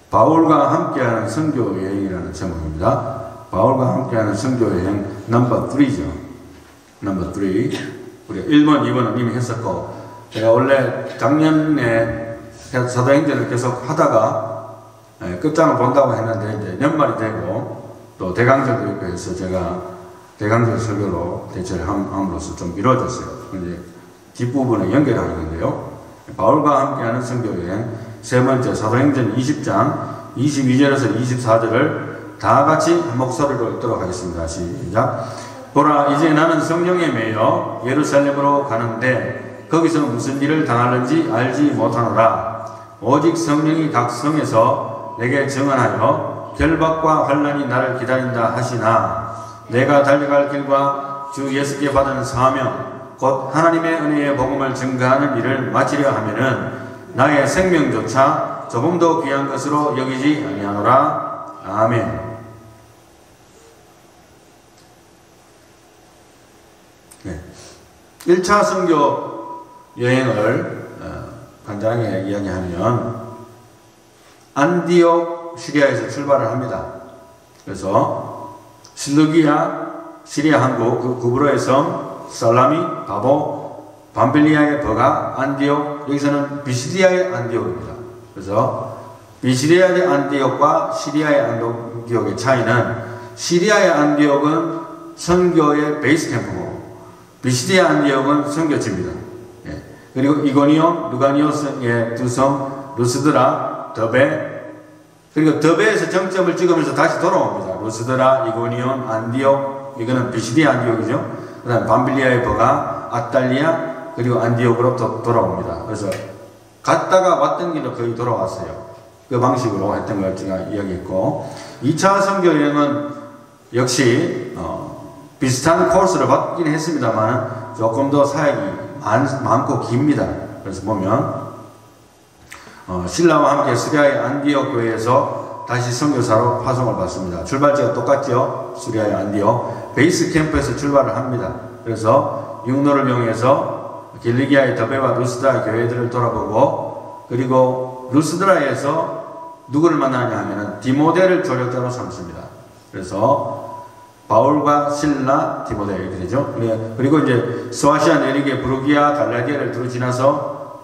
바울과 함께하는 선교 여행이라는 제목입니다. 바울과 함께하는 선교 여행 넘버 3죠. 넘버 3. 우리가 1번, 2번은 이미 했었고, 제가 원래 작년에 사도행전을 계속 하다가 끝장을 본다고 했는데 이제 연말이 되고 또 대강절도 있고 해서 제가 대강절 설교로 대체를 함으로써 좀 미뤄졌어요. 이제 뒷부분에 연결하는데요. 바울과 함께하는 선교여행 세 번째 사도행전 20장 22절에서 24절을 다 같이 한 목소리로 읽도록 하겠습니다. 시작. 보라, 이제 나는 성령에 매여 예루살렘으로 가는데 거기서 무슨 일을 당하는지 알지 못하노라. 오직 성령이 각 성에서 내게 증언하여 결박과 환난이 나를 기다린다 하시나 내가 달려갈 길과 주 예수께 받은 사명 곧 하나님의 은혜의 복음을 증거하는 일을 마치려 하면은 나의 생명조차 조금도 귀한 것으로 여기지 아니하노라. 아멘. 네. 1차 선교 여행을 간단하게 이야기하면 안디옥 시리아에서 출발을 합니다. 그래서 실루기아 시리아 항구 그 구브로의 섬 살라미, 바보, 밤빌리아의 버가, 안디옥, 여기서는 비시디아의 안디옥입니다. 그래서 비시디아의 안디옥과 시리아의 안디옥의 차이는 시리아의 안디옥은 선교의 베이스 캠프고 비시디아 안디옥은 선교지입니다. 예. 그리고 이고니온, 루가니오스의 두 섬, 루스드라, 더베, 그리고 더베에서 정점을 찍으면서 다시 돌아옵니다. 루스드라, 이고니온, 안디옥, 이거는 비시디아 안디옥이죠. 그 다음 밤빌리아의 버가, 아탈리아, 그리고 안디옥으로 돌아옵니다. 그래서 갔다가 왔던 길로 거의 돌아왔어요. 그 방식으로 했던 걸 제가 이야기했고, 2차 선교 여행은 역시 비슷한 코스를 받긴 했습니다만 조금 더 사역이 많고 깁니다. 그래서 보면 신라와 함께 시리아의 안디옥 교회에서 다시 선교사로 파송을 받습니다. 출발지가 똑같죠. 시리아의 안디옥 베이스 캠프에서 출발을 합니다. 그래서 육로를 이용해서 길리기아의 더베와 루스드라 교회들을 돌아보고, 그리고 루스드라에서 누구를 만나냐 하면 디모데를 조력자로 삼습니다. 그래서 바울과 실라, 디모데 이렇게 되죠. 그리고 이제 소아시아 내륙의 부르기아, 갈라디아를 두루 지나서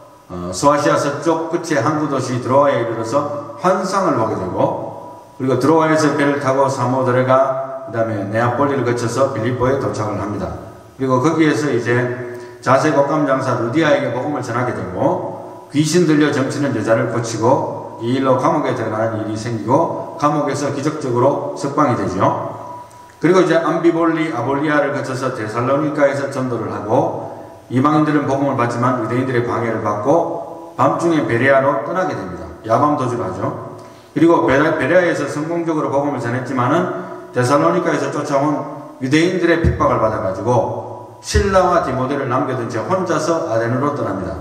소아시아 서쪽 끝의 항구 도시 드로아에 이르러서 환상을 보게 되고, 그리고 드로아에서 배를 타고 사모드레가, 그 다음에 네아폴리를 거쳐서 빌립보에 도착을 합니다. 그리고 거기에서 이제 자세 곶감 장사 루디아에게 복음을 전하게 되고, 귀신 들려 점치는 여자를 고치고 이 일로 감옥에 들어가는 일이 생기고 감옥에서 기적적으로 석방이 되죠. 그리고 이제 암비볼리, 아볼리아를 거쳐서 데살로니가에서 전도를 하고, 이방인들은 복음을 받지만 유대인들의 방해를 받고 밤중에 베레아로 떠나게 됩니다. 야밤 도주를 하죠. 그리고 베레아에서 성공적으로 복음을 전했지만은 데살로니가에서 쫓아온 유대인들의 핍박을 받아가지고 실라와 디모데를 남겨둔 채 혼자서 아덴으로 떠납니다.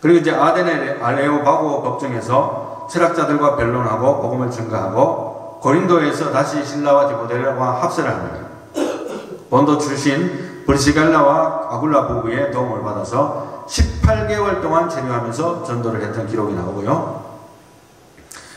그리고 이제 아덴의 아레오바고 법정에서 철학자들과 변론하고 복음을 증거하고, 고린도에서 다시 실라와 디모데와 합세를 합니다. 본도 출신 브리시갈라와 아굴라 부부의 도움을 받아서 18개월 동안 체류하면서 전도를 했던 기록이 나오고요.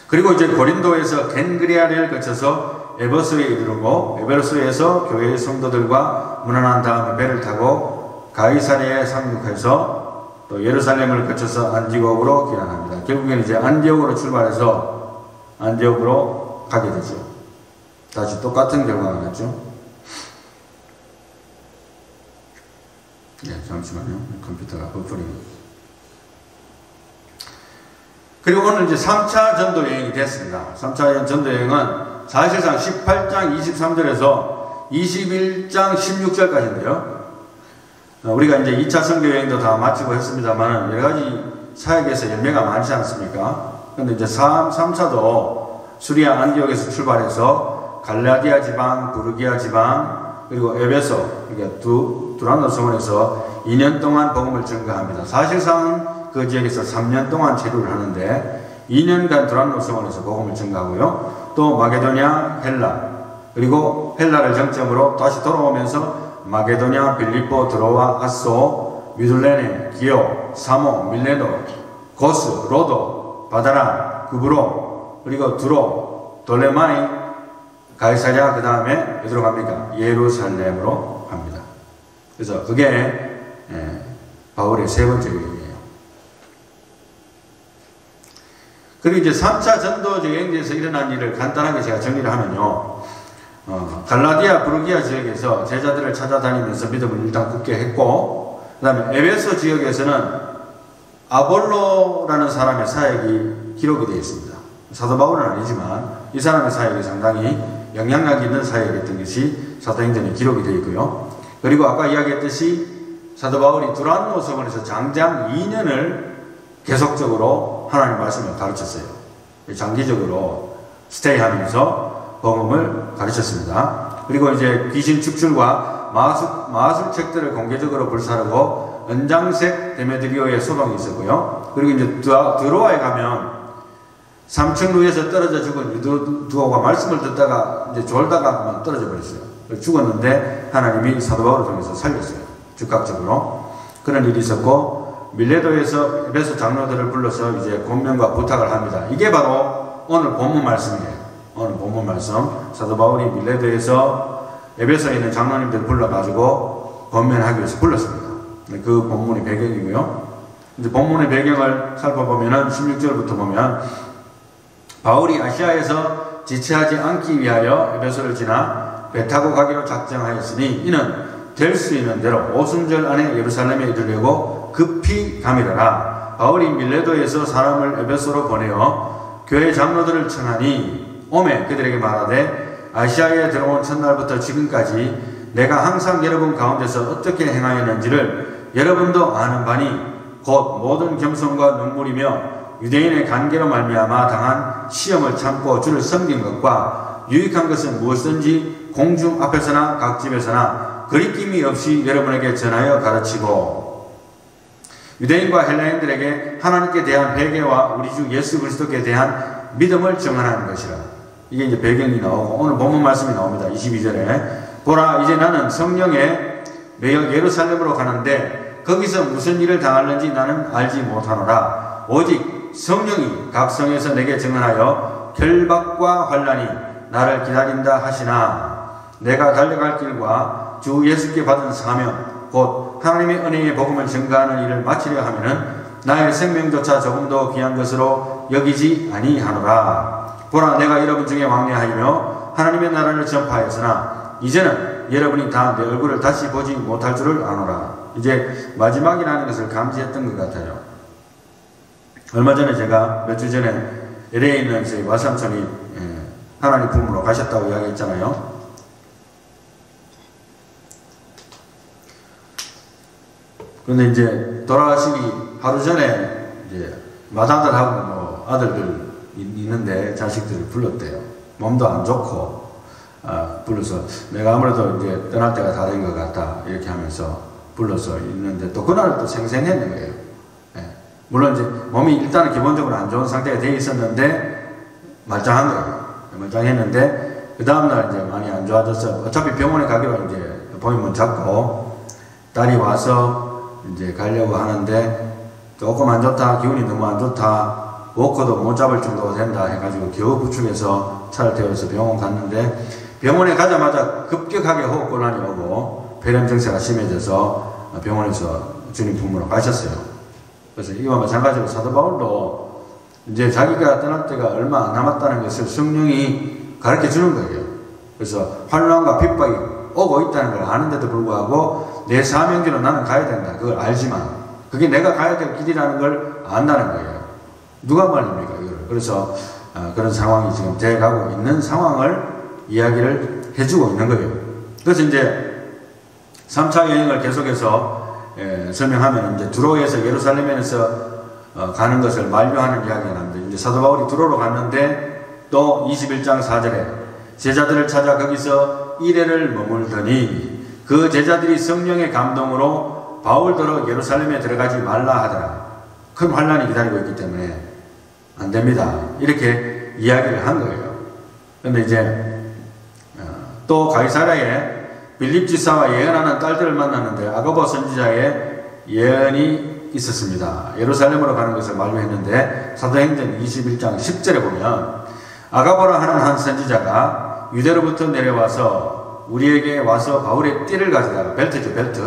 그리고 이제 고린도에서 겐그리아를 거쳐서 에베소에 이르고, 에베소에서 교회의 성도들과 문안한 다음에 배를 타고 가이사랴에 상륙해서 또 예루살렘을 거쳐서 안디옥으로 귀환합니다. 결국에는 이제 안디옥으로 출발해서 안디옥으로 가게 되죠. 다시 똑같은 결과가 났죠. 네, 잠시만요. 컴퓨터가 버퍼링. 그리고 오늘 이제 3차 전도 여행이 됐습니다. 3차 전도 여행은 사실상 18장 23절에서 21장 16절까지인데요. 우리가 이제 2차 선교 여행도 다 마치고 했습니다만 여러 가지 사역에서 연매가 많지 않습니까? 근데 이제 3차도 수리아 안디옥에서 출발해서 갈라디아 지방, 부르기아 지방, 그리고 에베소, 그러니까 두란노 성원에서 2년 동안 복음을 증거합니다. 사실상 그 지역에서 3년 동안 체류를 하는데 2년간 두란노 성원에서 복음을 증거하고요. 또 마게도냐, 헬라, 그리고 헬라를 정점으로 다시 돌아오면서 마게도냐, 빌립보, 드로아, 아소, 미둘레네, 기오, 사모, 밀레도, 고스, 로도, 바다라, 구브로, 그리고 두로, 돌레마이, 가이사랴, 그 다음에 어디로 갑니까? 예루살렘으로 갑니다. 그래서 그게 바울의 세 번째 여행이에요. 그리고 이제 3차 전도 여행지에서 일어난 일을 간단하게 제가 정리를 하면요. 갈라디아, 부르기아 지역에서 제자들을 찾아다니면서 믿음을 일단 굳게 했고, 그 다음에 에베소 지역에서는 아볼로라는 사람의 사역이 기록이 되어 있습니다. 사도 바울은 아니지만 이 사람의 사역이 상당히 영향력 있는 사역이었던 것이 사도행전에 기록이 되어 있고요. 그리고 아까 이야기했듯이 사도 바울이 두란노 성원에서 장장 2년을 계속적으로 하나님 말씀을 가르쳤어요. 장기적으로 스테이하면서 복음을 가르쳤습니다. 그리고 이제 귀신 축출과 마술책들을 공개적으로 불사르고 은장색 데메드리오의 소동이 있었고요. 그리고 이제 드로아에 가면 3층 위에서 떨어져 죽은 유두오가 말씀을 듣다가 이제 졸다가 떨어져 버렸어요. 죽었는데 하나님이 사도 바울을 통해서 살렸어요. 즉각적으로. 그런 일이 있었고, 밀레도에서 에베소 장로들을 불러서 이제 권면과 부탁을 합니다. 이게 바로 오늘 본문 말씀이에요. 오늘 본문 말씀. 사도 바울이 밀레도에서 에베소에 있는 장로님들 불러가지고 권면하기 위해서 불렀습니다. 그 본문의 배경이고요. 이제 본문의 배경을 살펴보면은 16절부터 보면 바울이 아시아에서 지체하지 않기 위하여 에베소를 지나 배 타고 가기로 작정하였으니 이는 될 수 있는 대로 오순절 안에 예루살렘에 이르려고 급히 가미르라. 바울이 밀레도에서 사람을 에베소로 보내어 교회 장로들을 청하니 오매 그들에게 말하되 아시아에 들어온 첫날부터 지금까지 내가 항상 여러분 가운데서 어떻게 행하였는지를 여러분도 아는 바니 곧 모든 겸손과 눈물이며 유대인의 관계로 말미암아 당한 시험을 참고 주를 섬긴 것과 유익한 것은 무엇든지 공중 앞에서나 각 집에서나 거리낌이 없이 여러분에게 전하여 가르치고 유대인과 헬라인들에게 하나님께 대한 회개와 우리 주 예수 그리스도께 대한 믿음을 증언하는 것이라. 이게 이제 배경이 나오고 오늘 본문 말씀이 나옵니다. 22절에 보라 이제 나는 성령에 매여 예루살렘으로 가는데 거기서 무슨 일을 당하는지 나는 알지 못하노라. 오직 성령이 각 성에서 내게 증언하여 결박과 환난이 나를 기다린다 하시나 내가 달려갈 길과 주 예수께 받은 사명 곧 하나님의 은혜의 복음을 증거하는 일을 마치려 하면은 나의 생명조차 조금도 귀한 것으로 여기지 아니하노라. 보라 내가 여러분 중에 왕래하며 하나님의 나라를 전파하였으나 이제는 여러분이 다 내 얼굴을 다시 보지 못할 줄을 아노라. 이제 마지막이라는 것을 감지했던 것 같아요. 얼마 전에 제가 몇 주 전에 LA에 있는 저희 와삼촌이 하나님 품으로 가셨다고 이야기했잖아요. 그런데 이제 돌아가시기 하루 전에 이제 맏아들하고 뭐 아들들 있는데 자식들을 불렀대요. 몸도 안 좋고 불러서 내가 아무래도 이제 떠날 때가 다 된 것 같다 이렇게 하면서 불러서 있는데 또 그날은 또 생생했는 거예요. 물론 이제 몸이 일단은 기본적으로 안 좋은 상태가 되어 있었는데 말짱한 거예요. 말짱했는데 그 다음날 이제 많이 안 좋아졌어. 어차피 병원에 가기로 이제 보이면 잡고 딸이 와서 이제 가려고 하는데 조금 안 좋다, 기운이 너무 안 좋다, 워커도 못 잡을 정도가 된다 해가지고 겨우 부축해서 차를 태워서 병원 갔는데 병원에 가자마자 급격하게 호흡곤란이 오고 폐렴 증세가 심해져서 병원에서 주님 품으로 가셨어요. 그래서 이와 마찬가지로 사도 바울도 이제 자기가 떠날 때가 얼마 안 남았다는 것을 성령이 가르쳐 주는 거예요. 그래서 환난과 핍박이 오고 있다는 걸 아는데도 불구하고 내 사명대로 나는 가야 된다. 그걸 알지만 그게 내가 가야 될 길이라는 걸 안다는 거예요. 누가 말입니까 이걸. 그래서 그런 상황이 지금 돼가고 있는 상황을 이야기를 해주고 있는 거예요. 그래서 이제 3차 여행을 계속해서 설명하면 이제 두로에서 예루살렘에서 가는 것을 만류하는 이야기가 나옵니다. 이제 사도 바울이 두로로 갔는데 또 21장 4절에 제자들을 찾아 거기서 이래를 머물더니 그 제자들이 성령의 감동으로 바울더러 예루살렘에 들어가지 말라 하더라. 큰 환난이 기다리고 있기 때문에 안 됩니다. 이렇게 이야기를 한 거예요. 그런데 이제 또 가이사랴에 빌립 지사와 예언하는 딸들을 만났는데 아가보 선지자의 예언이 있었습니다. 예루살렘으로 가는 것을 만류했는데 사도행전 21장 10절에 보면 아가보라 하는 한 선지자가 유대로부터 내려와서 우리에게 와서 바울의 띠를 가져다가 벨트죠, 벨트.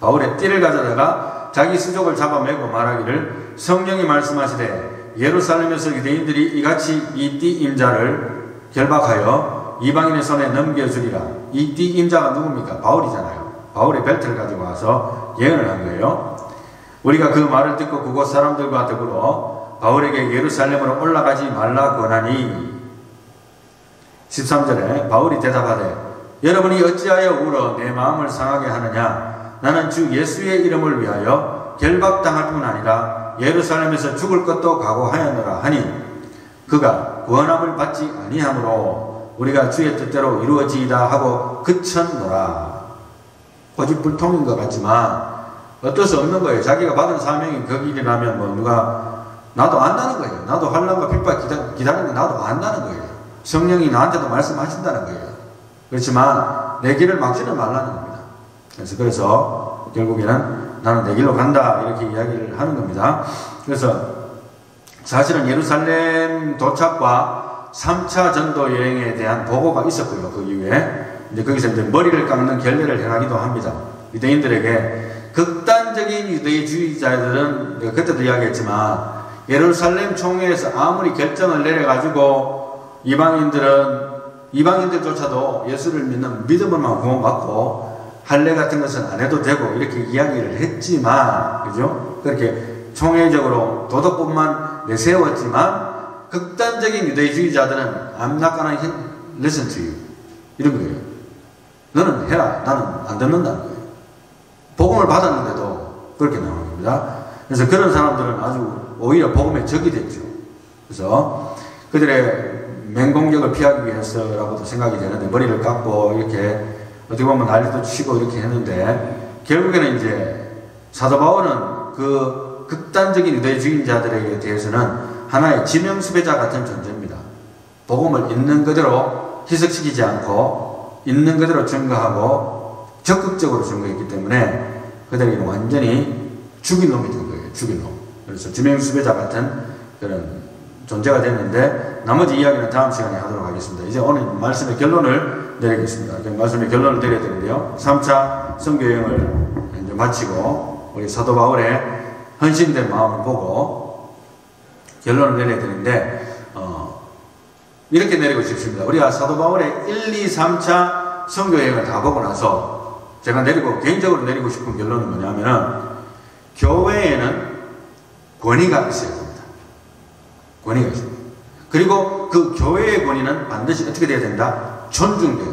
바울의 띠를 가져다가 자기 수족을 잡아매고 말하기를 성령이 말씀하시되 예루살렘에서 유대인들이 이같이 이 띠 임자를 결박하여 이방인의 손에 넘겨주리라. 이 띠 임자가 누굽니까? 바울이잖아요. 바울의 벨트를 가지고 와서 예언을 한 거예요. 우리가 그 말을 듣고 그곳 사람들과 더불어 바울에게 예루살렘으로 올라가지 말라 권하니 13절에 바울이 대답하되 여러분이 어찌하여 울어 내 마음을 상하게 하느냐. 나는 주 예수의 이름을 위하여 결박당할 뿐 아니라 예루살렘에서 죽을 것도 각오하였노라 하니 그가 구원함을 받지 아니하므로 우리가 주의 뜻대로 이루어지이다 하고 그쳤노라. 고집불통인 것 같지만 어쩔 수 없는 거예요. 자기가 받은 사명이 그 길이라면 뭐 누가 나도 안다는 거예요. 나도 환난과 핍박 기다리는 거 나도 안다는 거예요. 성령이 나한테도 말씀하신다는 거예요. 그렇지만 내 길을 막지는 말라는 겁니다. 그래서 결국에는 나는 내 길로 간다 이렇게 이야기를 하는 겁니다. 그래서 사실은 예루살렘 도착과 3차 전도 여행에 대한 보고가 있었고요. 그 이후에 이제 거기서 이제 머리를 깎는 결례를 행하기도 합니다. 유대인들에게 극단적인 유대주의자들은 내가 그때도 이야기했지만 예루살렘 총회에서 아무리 결정을 내려가지고 이방인들조차도 예수를 믿는 믿음으로만 구원받고 할례 같은 것은 안 해도 되고 이렇게 이야기를 했지만, 그죠? 그렇게 총회적으로 도덕법만 내세웠지만 극단적인 유대주의자들은 I'm not gonna listen to you 이런 거예요. 너는 해라. 나는 안 듣는다는 거예요. 복음을 받았는데도 그렇게 나오는 겁니다. 그래서 그런 사람들은 아주 오히려 복음의 적이 됐죠. 그래서 그들의 맹공격을 피하기 위해서라고도 생각이 되는데 머리를 깎고 이렇게 어떻게 보면 난리도 치고 이렇게 했는데 결국에는 이제 사도 바울은 그 극단적인 유대주의자들에게 대해서는 하나의 지명수배자 같은 존재입니다. 복음을 있는 그대로 희석시키지 않고 있는 그대로 증거하고 적극적으로 증거했기 때문에 그들에게는 완전히 죽인 놈이 된 거예요. 죽인 놈. 그래서 지명수배자 같은 그런 존재가 됐는데 나머지 이야기는 다음 시간에 하도록 하겠습니다. 이제 오늘 말씀의 결론을 내리겠습니다. 말씀의 결론을 내려야 되는데요. 3차 선교여행을 이제 마치고 우리 사도 바울의 헌신된 마음을 보고 결론을 내려야 되는데 이렇게 내리고 싶습니다. 우리가 사도 바울의 1, 2, 3차 선교여행을 다 보고 나서 제가 개인적으로 내리고 싶은 결론은 뭐냐면은 교회에는 권위가 있어야 됩니다. 권위가 있습니다. 그리고 그 교회의 권위는 반드시 어떻게 돼야 된다? 존중돼야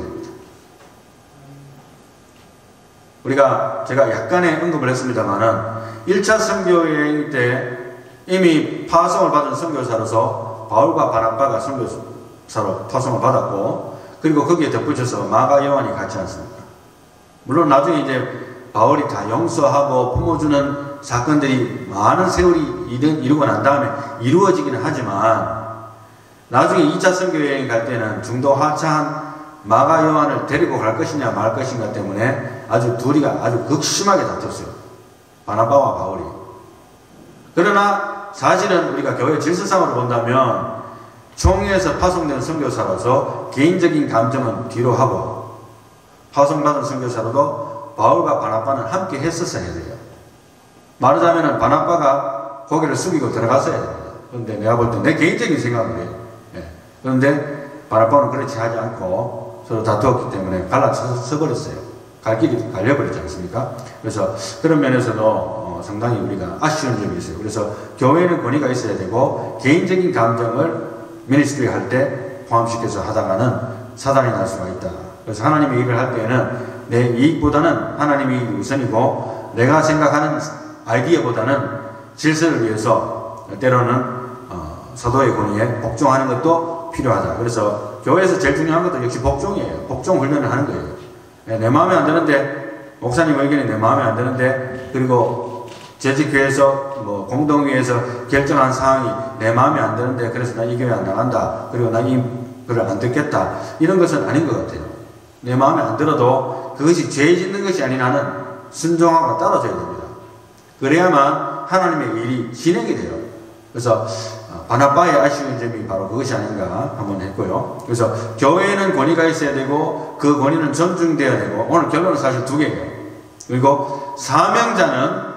됩니다. 제가 약간의 언급을 했습니다만은 1차 선교여행 때 이미 파송을 받은 선교사로서 바울과 바나바가 선교사로 파송을 받았고 그리고 거기에 덧붙여서 마가 요한이 같지 않습니까? 물론 나중에 이제 바울이 다 용서하고 품어주는 사건들이 많은 세월이 이루고 난 다음에 이루어지기는 하지만 나중에 2차 선교여행 갈 때는 중도 하차한 마가 요한을 데리고 갈 것이냐 말 것인가 때문에 둘이가 아주 극심하게 다퉜어요. 바나바와 바울이. 그러나 사실은 우리가 교회 질서상으로 본다면 총회에서 파송된 선교사로서 개인적인 감정은 뒤로 하고 파송받은 선교사로도 바울과 바나바는 함께 했었어야 돼요. 말하자면 바나바가 고개를 숙이고 들어갔어야 됩니다. 그런데 내가 볼 때 내 개인적인 생각을 해요. 그런데 바나바는 그렇지 하지 않고 서로 다투었기 때문에 갈라서 버렸어요. 갈 길이 갈려버렸지 않습니까? 그래서 그런 면에서도 상당히 우리가 아쉬운 점이 있어요. 그래서 교회는 권위가 있어야 되고 개인적인 감정을 미니스트리 할 때 포함시켜서 하다가는 사단이 날 수가 있다. 그래서 하나님의 일을 할 때에는 내 이익보다는 하나님의 이익이 우선이고 내가 생각하는 아이디어보다는 질서를 위해서 때로는 사도의 권위에 복종하는 것도 필요하다. 그래서 교회에서 제일 중요한 것도 역시 복종이에요. 복종 훈련을 하는 거예요. 내 마음에 안 드는데 목사님 의견이 내 마음에 안 드는데 그리고 재직교회에서 공동회에서 결정한 사항이 내 마음에 안 드는데 그래서 나 이 교회 안 나간다. 그리고 나 이 글을 안 듣겠다. 이런 것은 아닌 것 같아요. 내 마음에 안 들어도 그것이 죄 짓는 것이 아닌 나는 순종하고 따라줘야 됩니다. 그래야만 하나님의 일이 진행이 돼요. 그래서 바나바의 아쉬운 점이 바로 그것이 아닌가 한번 했고요. 그래서 교회에는 권위가 있어야 되고 그 권위는 존중돼야 되고, 오늘 결론은 사실 두 개예요. 그리고 사명자는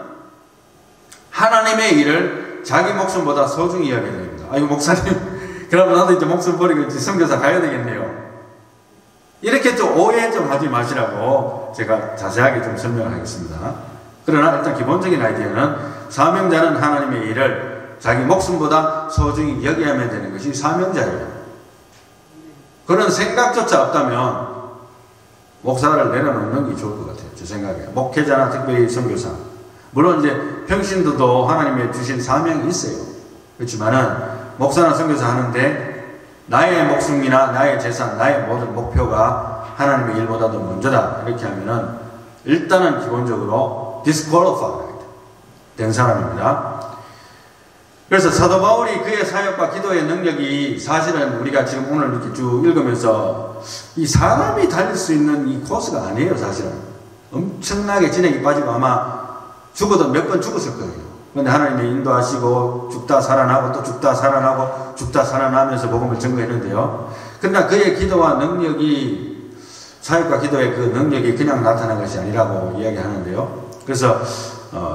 하나님의 일을 자기 목숨보다 소중히 여겨야 됩니다. 아이고 목사님 그럼 나도 이제 목숨 버리고 이제 선교사 가야 되겠네요. 이렇게 좀 오해 좀 하지 마시라고 제가 자세하게 좀 설명을 하겠습니다. 그러나 일단 기본적인 아이디어는 사명자는 하나님의 일을 자기 목숨보다 소중히 여겨야만 되는 것이 사명자예요. 그런 생각조차 없다면 목사를 내려놓는 게 좋을 것 같아요. 제 생각에. 목회자나 특별히 선교사. 물론 이제 평신도도 하나님의 주신 사명이 있어요. 그렇지만은 목사나 선교사 하는데 나의 목숨이나 나의 재산, 나의 모든 목표가 하나님의 일보다도 먼저다. 이렇게 하면은 일단은 기본적으로 disqualified 된 사람입니다. 그래서 사도 바울이 그의 사역과 기도의 능력이 사실은 우리가 지금 오늘 이렇게 쭉 읽으면서 이 사람이 달릴 수 있는 이 코스가 아니에요. 사실은 엄청나게 진행이 빠지고 아마 죽어도 몇 번 죽었을 거예요. 그런데 하나님이 인도하시고 죽다 살아나고 또 죽다 살아나고 죽다 살아나면서 복음을 증거했는데요. 그러나 그의 기도와 능력이, 사역과 기도의 그 능력이 그냥 나타난 것이 아니라고 이야기하는데요. 그래서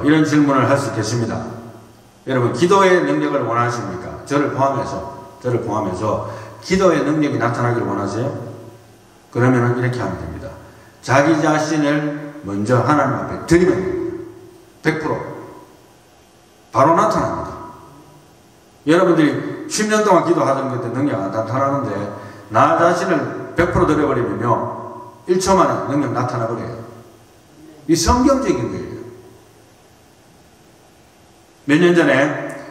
이런 질문을 할 수 있겠습니다. 여러분, 기도의 능력을 원하십니까? 저를 포함해서 기도의 능력이 나타나기를 원하세요? 그러면 이렇게 하면 됩니다. 자기 자신을 먼저 하나님 앞에 드리면 됩니다. 100% 바로 나타납니다. 여러분들이 10년 동안 기도하던 것때 능력 안 나타나는데 나 자신을 100% 드려버리면요 1초 만에 능력 나타나버려요. 이 성경적인 거예요. 몇 년 전에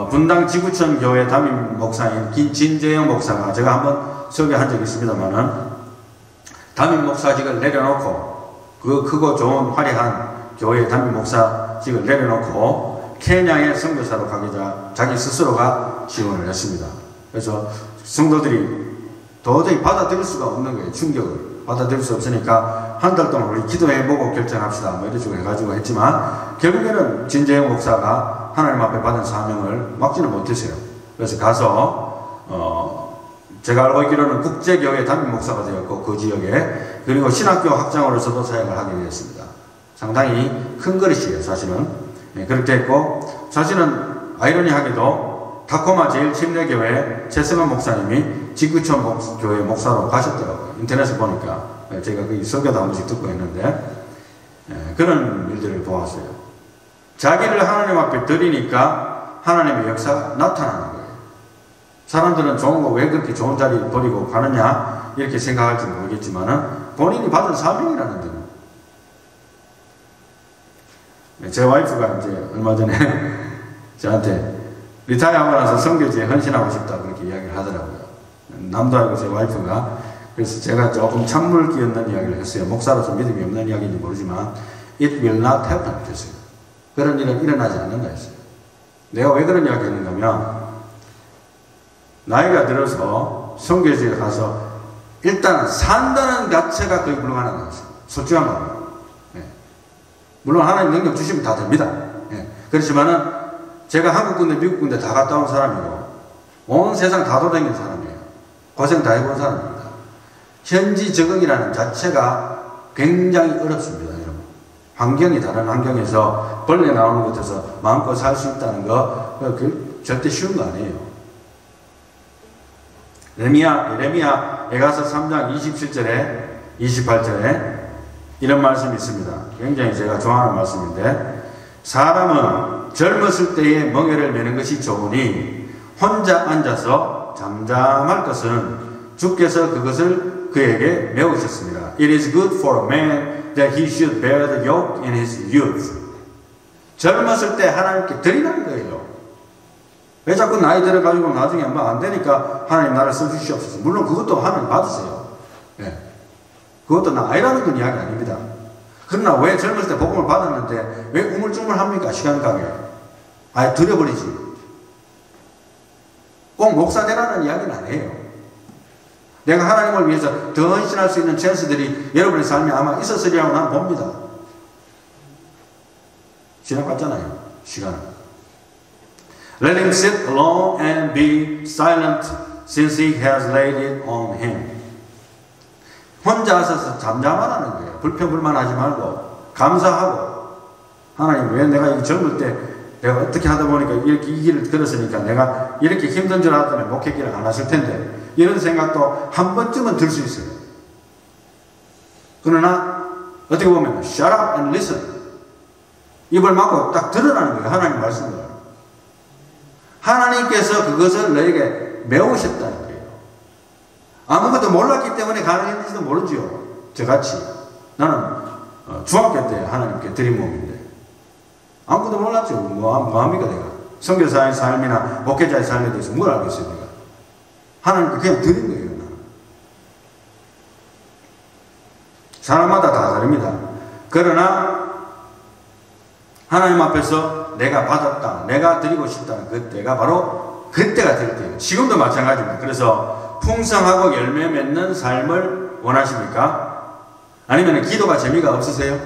분당 지구촌 교회 담임 목사인 진재영 목사가, 제가 한번 소개한 적이 있습니다만은, 담임 목사직을 내려놓고 그 크고 좋은 화려한 교회 담임 목사직을 내려놓고 케냐의 선교사로 가기자 자기 스스로가 지원을 했습니다. 그래서 성도들이 도저히 받아들일 수가 없는 거예요. 충격을 받아들일 수 없으니까 한 달 동안 우리 기도해보고 결정합시다 뭐 이런 식으로 해가지고 했지만, 결국에는 진재영 목사가 하나님 앞에 받은 사명을 막지는 못했어요. 그래서 가서 제가 알고 있기로는 국제교회 담임 목사가 되었고 그 지역에, 그리고 신학교 학장으로서도 사역을 하게 되었습니다. 상당히 큰 그릇이에요. 사실은. 네, 그렇게 했고, 사실은 아이러니하게도 타코마 제일침례교회 최승환 목사님이 지구촌 교회 목사로 가셨더라고요. 인터넷에 보니까. 제가 그 설교도 한 번씩 듣고 있는데, 그런 일들을 보았어요. 자기를 하나님 앞에 드리니까 하나님의 역사가 나타나는 거예요. 사람들은 좋은 거 왜 그렇게 좋은 자리 버리고 가느냐 이렇게 생각할지 모르겠지만은 본인이 받은 사명이라는 데는. 제 와이프가 이제 얼마 전에 저한테 리타이어하고 나서 선교지에 헌신하고 싶다 그렇게 이야기를 하더라고요. 남도 아니고 제 와이프가. 그래서 제가 조금 찬물 끼얹는 이야기를 했어요. 목사로서 믿음이 없는 이야기인지 모르지만 It will not happen 했어요. 그런 일은 일어나지 않는다 했어요. 내가 왜 그런 이야기 했는가면, 나이가 들어서 선교지에 가서 일단 산다는 자체가 거의 불가능한 거였어요. 솔직한 말로. 네. 물론 하나님 능력 주시면 다 됩니다. 네. 그렇지만은 제가 한국 군대, 미국 군대 다 갔다 온 사람이고 온 세상 다 돌아다닌 사람이에요. 고생 다 해본 사람입니다. 현지 적응이라는 자체가 굉장히 어렵습니다. 여러분. 환경이 다른 환경에서 벌레 나오는 곳에서 마음껏 살 수 있다는 거, 그 절대 쉬운 거 아니에요. 에레미야에 가서 3장 27절에 28절에 이런 말씀이 있습니다. 굉장히 제가 좋아하는 말씀인데, 사람은 젊었을 때에 멍에를 매는 것이 좋으니 혼자 앉아서 잠잠할 것은 주께서 그것을 그에게 배우셨습니다. It is good for a man that he should bear the yoke in his youth. 젊었을 때 하나님께 드리는 거예요. 왜 자꾸 나이 들어가지고 나중에 안 되니까 하나님 나를 써주시옵소서. 물론 그것도 하나님 받으세요. 네. 그것도 나 아니라는 건 이야기 아닙니다. 그러나 왜 젊었을 때 복음을 받았는데 왜 우물쭈물합니까? 시간 가게. 아예 드려버리지. 꼭 목사 되라는 이야기는 아니에요. 내가 하나님을 위해서 더 헌신할 수 있는 찬스들이 여러분의 삶에 아마 있었으리라고 나는 봅니다. 지나갔잖아요. 시간을. Let him sit alone and be silent since he has laid it on him. 혼자 서서 잠잠하라는 거예요. 불평불만하지 말고 감사하고, 하나님 왜 내가 이 젊을 때 내가 어떻게 하다 보니까 이렇게 이 길을 걸었으니까 내가 이렇게 힘든 줄 알았다면 목회길을 안 하실 텐데, 이런 생각도 한 번쯤은 들 수 있어요. 그러나 어떻게 보면 shut up and listen, 입을 막고 딱 들으라는 거예요. 하나님 말씀을. 하나님께서 그것을 너에게 배우셨다는 거예요. 아무것도 몰랐기 때문에 가능했는지도 모르지요. 저같이 나는 중학교 때 하나님께 드린 몸인데 아무것도 몰랐죠. 뭐합니까 내가. 선교사의 삶이나 목회자의 삶에 대해서 뭘 알겠어요 내가. 하나님께 그냥 드린 거예요. 나는. 사람마다 다 다릅니다. 그러나 하나님 앞에서 내가 받았다, 내가 드리고 싶다는 그때가 바로 그때가 될 때예요. 지금도 마찬가지입니다. 그래서 풍성하고 열매 맺는 삶을 원하십니까? 아니면 기도가 재미가 없으세요?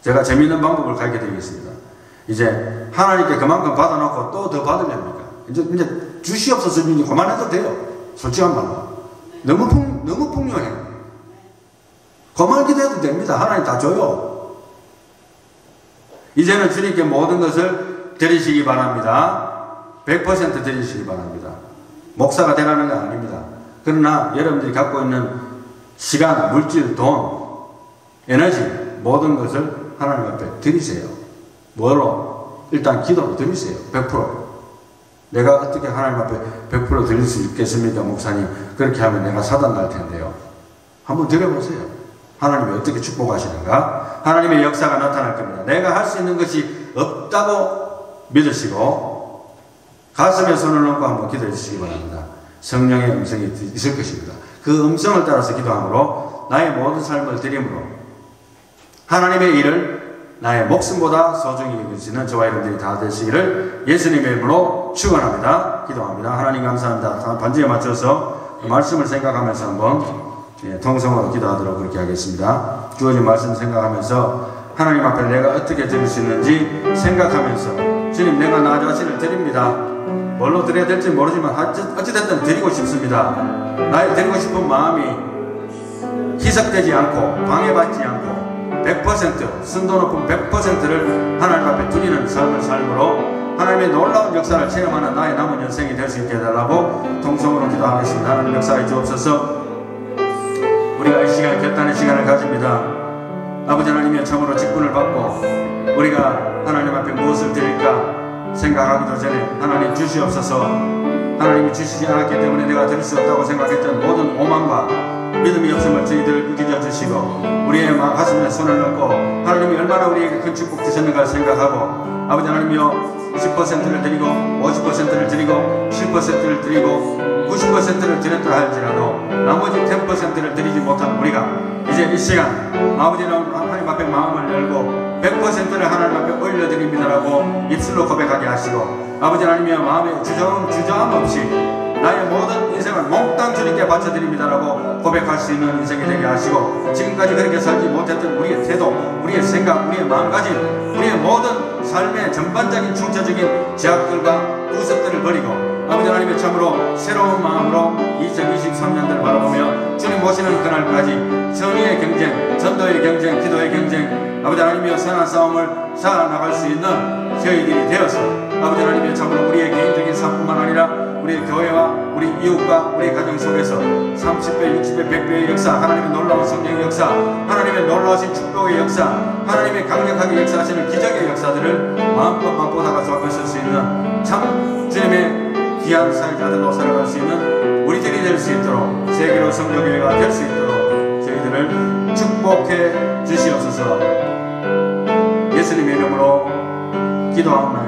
제가 재미있는 방법을 가르쳐 드리겠습니다. 이제 하나님께 그만큼 받아놓고 또 더 받으렵니까? 이제 주시옵소서 이제 그만해도 돼요. 솔직한 말로. 너무 풍요해요. 그만 기도해도 됩니다. 하나님 다 줘요. 이제는 주님께 모든 것을 드리시기 바랍니다. 100% 드리시기 바랍니다. 목사가 되라는 건 아닙니다. 그러나 여러분들이 갖고 있는 시간, 물질, 돈, 에너지 모든 것을 하나님 앞에 드리세요. 뭐로? 일단 기도로 드리세요. 100%. 내가 어떻게 하나님 앞에 100% 드릴 수 있겠습니까 목사님? 그렇게 하면 내가 사단 날 텐데요. 한번 드려보세요. 하나님이 어떻게 축복하시는가? 하나님의 역사가 나타날 겁니다. 내가 할 수 있는 것이 없다고 믿으시고 가슴에 손을 얹고 한번 기도해 주시기 바랍니다. 성령의 음성이 있을 것입니다. 그 음성을 따라서 기도함으로 나의 모든 삶을 드림으로 하나님의 일을 나의 목숨보다 소중히 여기시는 저와 여러분들이 다 되시기를 예수님의 이름으로 축원합니다. 기도합니다. 하나님 감사합니다. 반주에 맞춰서 그 말씀을 생각하면서 한번 통성으로 기도하도록 그렇게 하겠습니다. 주어진 말씀 생각하면서 하나님 앞에 내가 어떻게 드릴 수 있는지 생각하면서 주님 내가 나 자신을 드립니다. 뭘로 드려야 될지 모르지만 어찌됐든 드리고 싶습니다. 나의 드리고 싶은 마음이 희석되지 않고 방해받지 않고 100% 순도 높은 100%를 하나님 앞에 드리는 삶을 삶으로 하나님의 놀라운 역사를 체험하는 나의 남은 인생이 될 수 있게 해달라고 통성으로 기도하겠습니다. 하나님 역사해 주옵소서. 우리가 이 시간 결단의 시간을 가집니다. 아버지 하나님의 참으로 직분을 받고 우리가 하나님 앞에 무엇을 드릴까 생각하기도 전에 하나님 주시옵소서. 하나님이 주시지 않았기 때문에 내가 드릴 수 없다고 생각했던 모든 오만과 믿음이 없음을 저희들 꾸짖어 주시고 우리의 가슴에 손을 넣고 하나님이 얼마나 우리에게 큰 축복 주셨는가 생각하고 아버지 하나님이여 10%를 드리고 50%를 드리고 7%를 드리고 90%를 드렸다 할지라도 나머지 10%를 드리지 못한 우리가 이제 이 시간 아버지 하나님 앞에 마음을 열고 100%를 하나님 앞에 올려드립니다라고 입술로 고백하게 하시고 아버지 하나님이여 마음에 주저함 없이 나의 모든 인생을 몽땅 주님께 바쳐드립니다라고 고백할 수 있는 인생이 되게 하시고 지금까지 그렇게 살지 못했던 우리의 태도, 우리의 생각, 우리의 마음가짐, 우리의 모든 삶의 전반적인 총체적인 제약들과 구습들을 버리고 아버지 하나님의 참으로 새로운 마음으로 2023년도를 바라보며 주님 모시는 그날까지 선의의 경쟁, 전도의 경쟁, 기도의 경쟁 아버지 하나님이여 선한 싸움을 살아나갈 수 있는 저희들이 되어서 아버지 하나님이여 참으로 우리의 개인적인 삶뿐만 아니라 우리의 교회와 우리 이웃과 우리 가정 속에서 30배, 60배, 100배의 역사 하나님의 놀라운 성령의 역사 하나님의 놀라우신 축복의 역사 하나님의 강력하게 역사하시는 기적의 역사들을 마음껏 맛보다가 조합하실 수 있는 참 주님의 귀한 사역자들로 살아갈 수 있는 우리들이 될 수 있도록 세계로 성령교회가 될 수 있도록 저희들을 축복해 주시옵소서. 예수님의 이름으로 기도합니다.